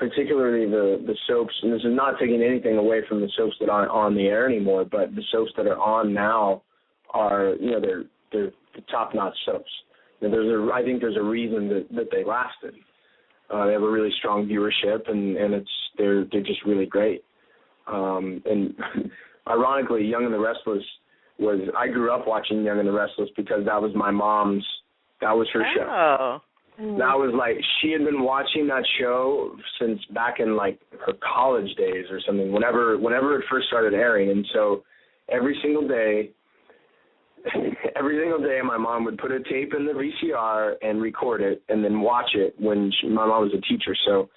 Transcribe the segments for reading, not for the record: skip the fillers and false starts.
particularly the soaps, and this is not taking anything away from the soaps that aren't on the air anymore, but the soaps that are on now are, they're the top-notch soaps. I think there's a reason that they lasted. They have a really strong viewership, and they're just really great. And ironically, Young and the Restless I grew up watching Young and the Restless because that was my mom's. That was her show. That was she had been watching that show since back in her college days or something. Whenever it first started airing, and so every single day, my mom would put a tape in the VCR and record it, and then watch it when my mom was a teacher. So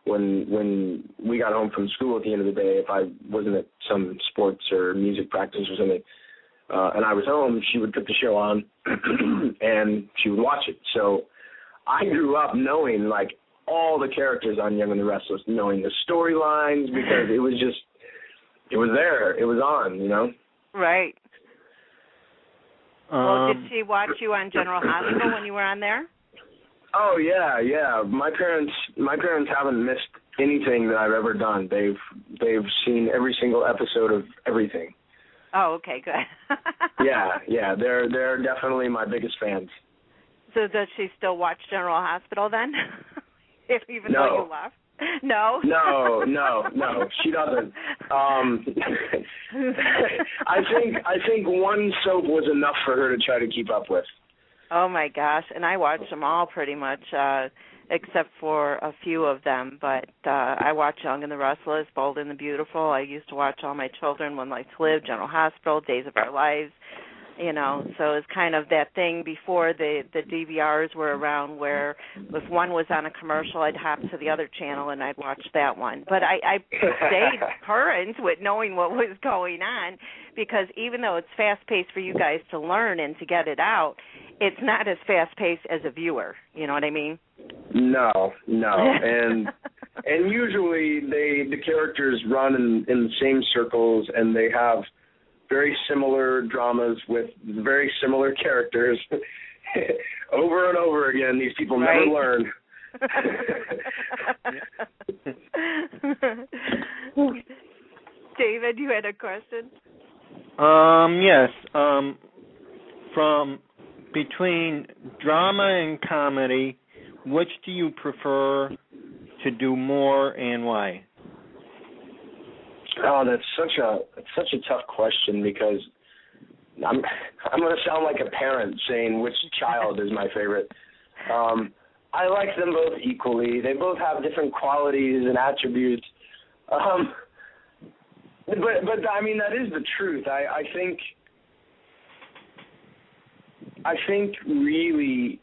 when we got home from school at the end of the day, if I wasn't at some sports or music practice or something, and I was home, she would put the show on, and she would watch it. So I grew up knowing all the characters on Young and the Restless, knowing the storylines, because it was there, it was on, Right. Well, did she watch you on General Hospital when you were on there? Oh yeah. My parents haven't missed anything that I've ever done. They've seen every single episode of everything. Oh, okay, good. Yeah. They're definitely my biggest fans. So does she still watch General Hospital then? Even No. though you left? No? No, she doesn't. I think one soap was enough for her to try to keep up with. Oh, my gosh. And I watched them all pretty much, except for a few of them. But I watched Young and the Restless, Bold and the Beautiful. I used to watch All My Children, One Life to Live, General Hospital, Days of Our Lives. So it's kind of that thing before the DVRs were around where if one was on a commercial, I'd hop to the other channel and I'd watch that one. But I stayed current with knowing what was going on, because even though it's fast-paced for you guys to learn and to get it out, it's not as fast-paced as a viewer. You know what I mean? No. And usually the characters run in the same circles, and they have very similar dramas with very similar characters over and over again. These people never learn. David, you had a question? Yes. From between drama and comedy, which do you prefer to do more, and why? Oh, that's such a tough question, because I'm going to sound like a parent saying which child is my favorite. I like them both equally. They both have different qualities and attributes. But I mean, that is the truth. I think really,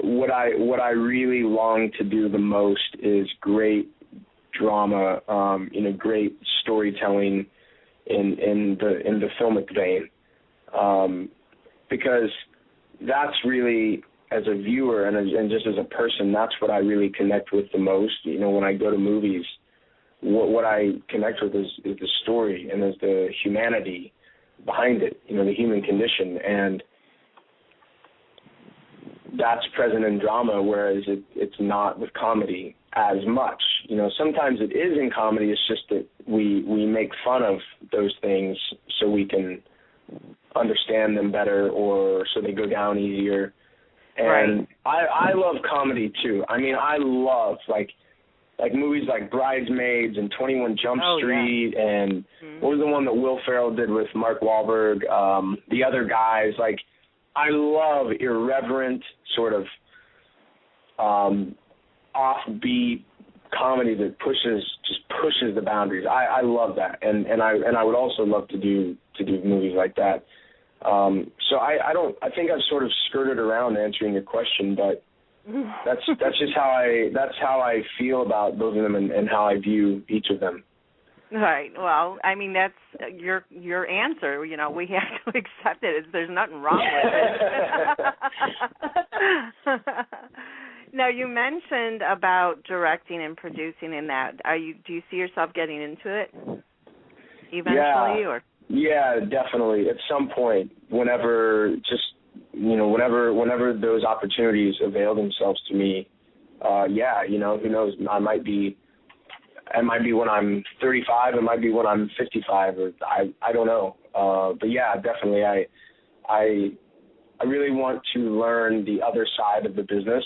what I really long to do the most is great drama, great storytelling in the filmic vein, because that's really, as a viewer and just as a person, that's what I really connect with the most. When I go to movies, what I connect with is the story and is the humanity behind it, the human condition, and that's present in drama, whereas it's not with comedy as much. Sometimes it is in comedy. It's just that we make fun of those things so we can understand them better, or so they go down easier. And right. I love comedy too. I mean, I love like movies like Bridesmaids and 21 Jump Street, and what was the one that Will Ferrell did with Mark Wahlberg? The Other Guys. Like, I love irreverent sort of offbeat comedy that pushes the boundaries. I love that, and I would also love to do movies like that. So I think I've sort of skirted around answering your question, but that's just how I feel about both of them and how I view each of them. Right. Well, I mean, that's your answer. We have to accept it. There's nothing wrong with it. Now, you mentioned about directing and producing in that. Do you see yourself getting into it eventually, or? Yeah, definitely. At some point, whenever those opportunities avail themselves to me, yeah, you know, who knows? It might be when I'm 35. It might be when I'm 55. Or I don't know. But yeah, definitely. I really want to learn the other side of the business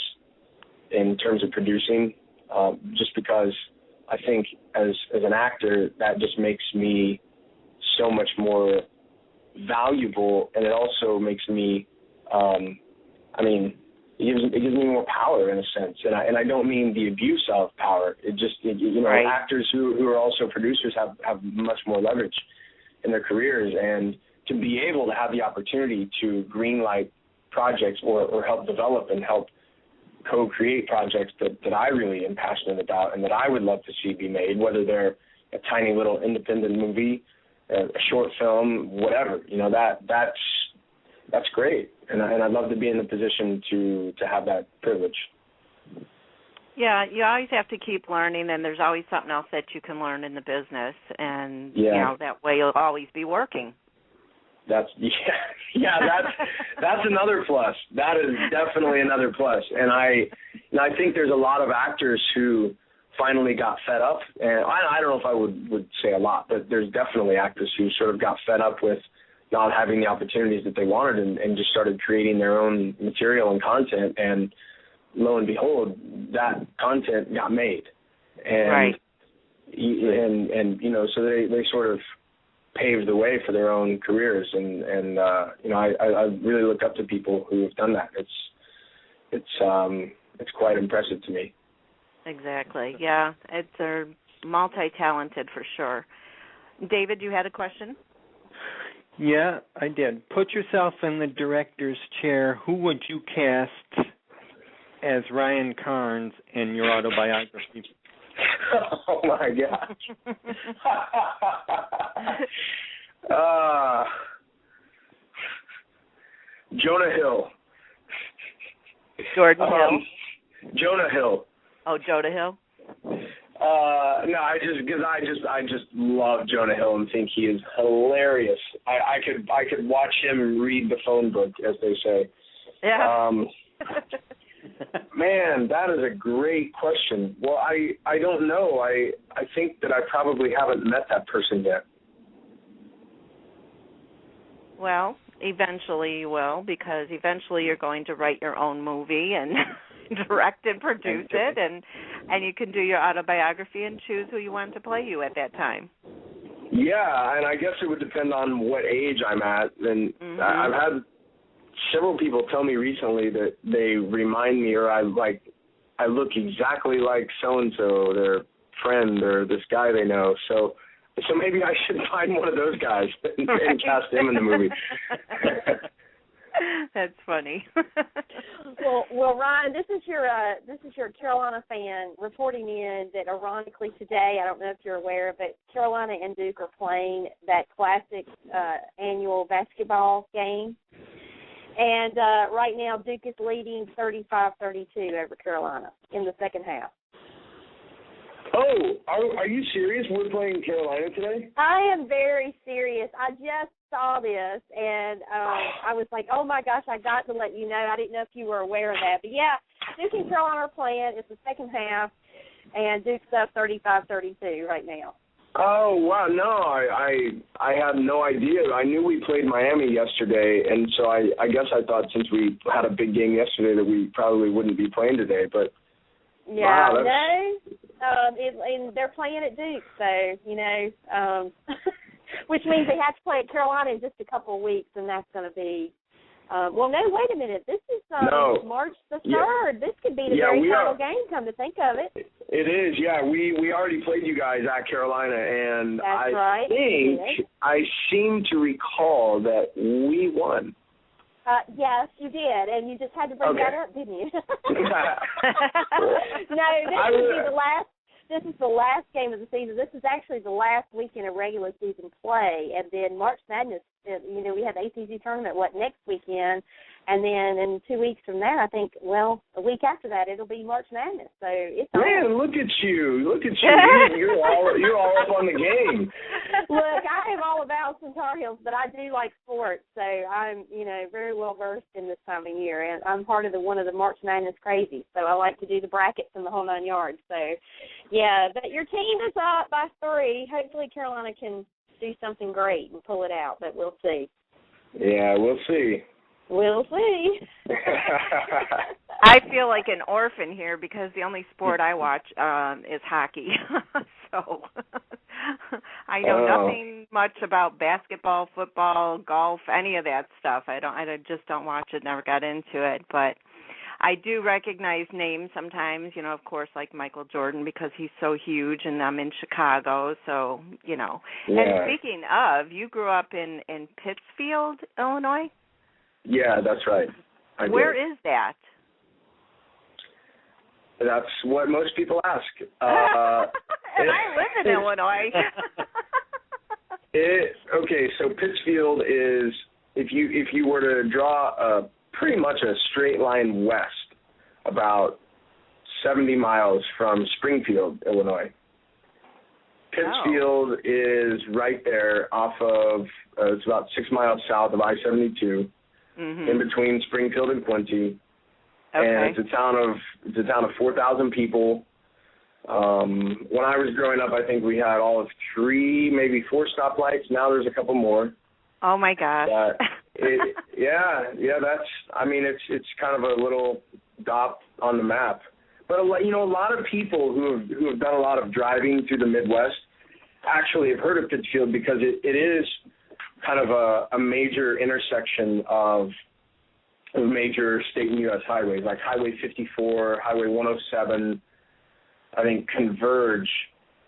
in terms of producing, just because I think as an actor, that just makes me so much more valuable, and it also makes me, it gives me more power in a sense, and I don't mean the abuse of power. It just, you know, right. Actors who are also producers have much more leverage in their careers, and to be able to have the opportunity to greenlight projects or help develop and help co-create projects that I really am passionate about and that I would love to see be made, whether they're a tiny little independent movie, a short film, whatever, you know, that's great, and I'd love to be in the position to have that privilege. Yeah, you always have to keep learning, and there's always something else that you can learn in the business, and you know, that way you'll always be working. That's another plus. That is definitely another plus, and I think there's a lot of actors who finally got fed up, and I don't know if I would say a lot, but there's definitely actors who sort of got fed up with not having the opportunities that they wanted and just started creating their own material and content, and lo and behold, that content got made. And right. And you know, so they sort of paved the way for their own careers, and you know, I really look up to people who have done that. It's quite impressive to me. Exactly. Yeah, they're multi-talented for sure. David, you had a question? Yeah, I did. Put yourself in the director's chair. Who would you cast as Ryan-Carnes in your autobiography? Oh, my gosh. Jonah Hill. Jordan Hill? Jonah Hill. Oh, Jonah Hill? No, I just love Jonah Hill and think he is hilarious. I could watch him read the phone book, as they say. Yeah. Man, that is a great question. Well, I don't know. I think that I probably haven't met that person yet. Well, eventually you will, because eventually you're going to write your own movie and direct and produce it, and you can do your autobiography and choose who you want to play you at that time. Yeah, and I guess it would depend on what age I'm at. And I've had several people tell me recently that they remind me, or I look exactly like so-and-so, their friend, or this guy they know. So maybe I should find one of those guys and cast him in the movie. That's funny. well, Ryan, this is your Carolina fan reporting in that, ironically, today, I don't know if you're aware, but Carolina and Duke are playing that classic annual basketball game. And right now, Duke is leading 35-32 over Carolina in the second half. Oh, are you serious? We're playing Carolina today? I am very serious. I just saw this, and I was like, oh, my gosh, I got to let you know. I didn't know if you were aware of that. But, yeah, Duke and Carolina are playing. It's the second half, and Duke's up 35-32 right now. Oh, wow, no, I had no idea. I knew we played Miami yesterday, and so I guess I thought since we had a big game yesterday that we probably wouldn't be playing today, but yeah, wow, and they're playing at Duke, so, you know, which means they have to play at Carolina in just a couple of weeks, and that's going to be, well, no, wait a minute. This is March the 3rd. Yeah. This could be the very final game, come to think of it. It is, yeah. We already played you guys at Carolina, and that's right. think I seem to recall that we won. Yes, you did, and you just had to bring that up, didn't you? This is the last game of the season. This is actually the last weekend of regular season play, and then March Madness, you know, we have the ACC tournament, next weekend, and then in 2 weeks from that, I think, well, a week after that, it'll be March Madness. So it's man, look at you. You're all up on the game. Look, I am all about Charleston Tar Heels, but I do like sports, so I'm, very well versed in this time of year, and I'm part of one of the March Madness crazies, so I like to do the brackets and the whole 9 yards. So, yeah, but your team is up by 3. Hopefully Carolina can do something great and pull it out, but we'll see. Yeah, we'll see. We'll see. I feel like an orphan here because the only sport I watch is hockey. So I know nothing much about basketball, football, golf, any of that stuff. I just don't watch it, never got into it, but I do recognize names sometimes, of course, like Michael Jordan because he's so huge and I'm in Chicago, so, Yeah. And speaking of, you grew up in Pittsfield, Illinois? Yeah, that's right. Where is that? That's what most people ask. And I live in Illinois. Okay, so Pittsfield is, if you were to draw pretty much a straight line west, about 70 miles from Springfield, Illinois. Pittsfield is right there off of, it's about 6 miles south of I-72, in between Springfield and Quincy. Okay. And it's a town of 4,000 people. When I was growing up, I think we had all of 3, maybe 4 stoplights. Now there's a couple more. Oh my gosh. It's kind of a little dot on the map. But a lot of people who have done a lot of driving through the Midwest actually have heard of Pittsfield because it is kind of a major intersection of major state and U.S. highways, like Highway 54, Highway 107, I think converge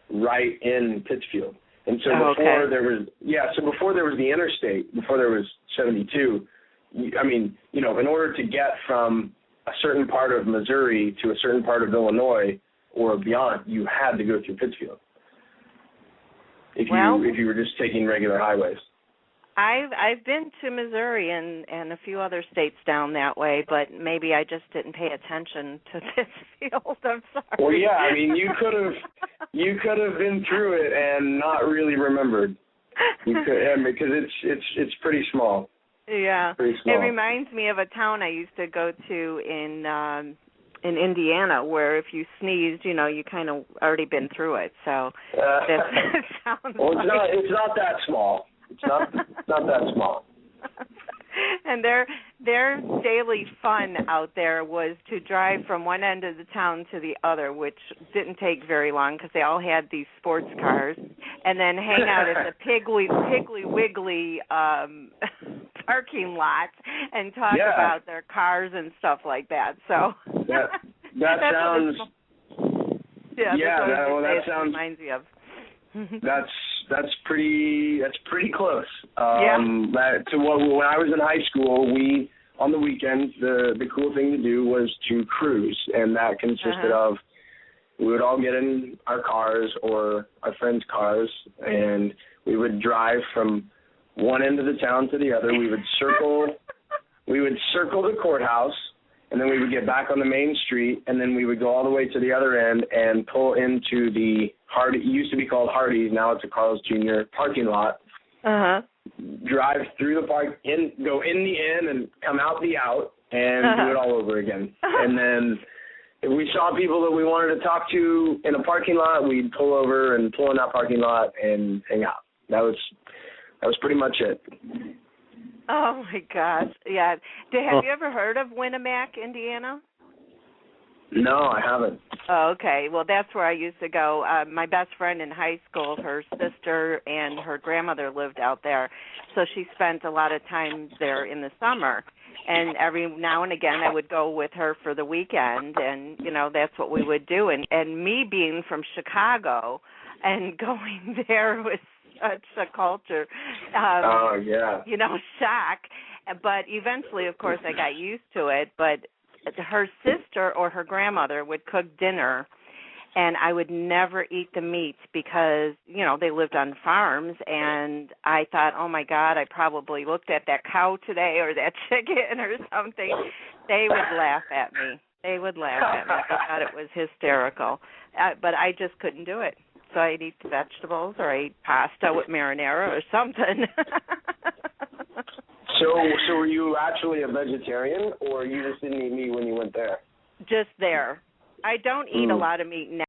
right in Pittsfield. And so before there was the interstate, before there was 72, in order to get from a certain part of Missouri to a certain part of Illinois or beyond, you had to go through Pittsfield. If you were just taking regular highways. I've been to Missouri and a few other states down that way, but maybe I just didn't pay attention to Pittsfield. I'm sorry. Well, yeah, you could have been through it and not really remembered. You could, because it's pretty small. Yeah, pretty small. It reminds me of a town I used to go to in Indiana, where if you sneezed, you kind of already been through it. So that sounds. Well, it's not that small. It's not that small. And their daily fun out there was to drive from one end of the town to the other, which didn't take very long because they all had these sports cars, and then hang out at the Piggly Wiggly parking lot and talk about their cars and stuff like that. So that sounds. That sounds. Reminds me of. That's pretty close. To when I was in high school, on the weekends the cool thing to do was to cruise, and that consisted of we would all get in our cars or our friends' cars, and we would drive from one end of the town to the other. We would circle the courthouse, and then we would get back on the main street, and then we would go all the way to the other end and pull into the Hardy. It used to be called Hardee's, now it's a Carl's Jr. parking lot. Drive through the park, go in the in and come out the out, and do it all over again. And then if we saw people that we wanted to talk to in a parking lot, we'd pull over and pull in that parking lot and hang out. That was pretty much it. Oh my gosh! Yeah. Have you ever heard of Winamac, Indiana? No, I haven't. Oh, okay. Well, that's where I used to go. My best friend in high school, her sister and her grandmother lived out there, so she spent a lot of time there in the summer. And every now and again, I would go with her for the weekend, and that's what we would do. And me being from Chicago and going there was such a culture. Shock. But eventually, of course, I got used to it. But her sister or her grandmother would cook dinner, and I would never eat the meat because, they lived on farms, and I thought, oh, my God, I probably looked at that cow today or that chicken or something. They would laugh at me. They thought it was hysterical. But I just couldn't do it. so I'd eat the vegetables, or I'd eat pasta with marinara or something. So were you actually a vegetarian, or you just didn't eat meat when you went there? Just there. I don't eat a lot of meat now.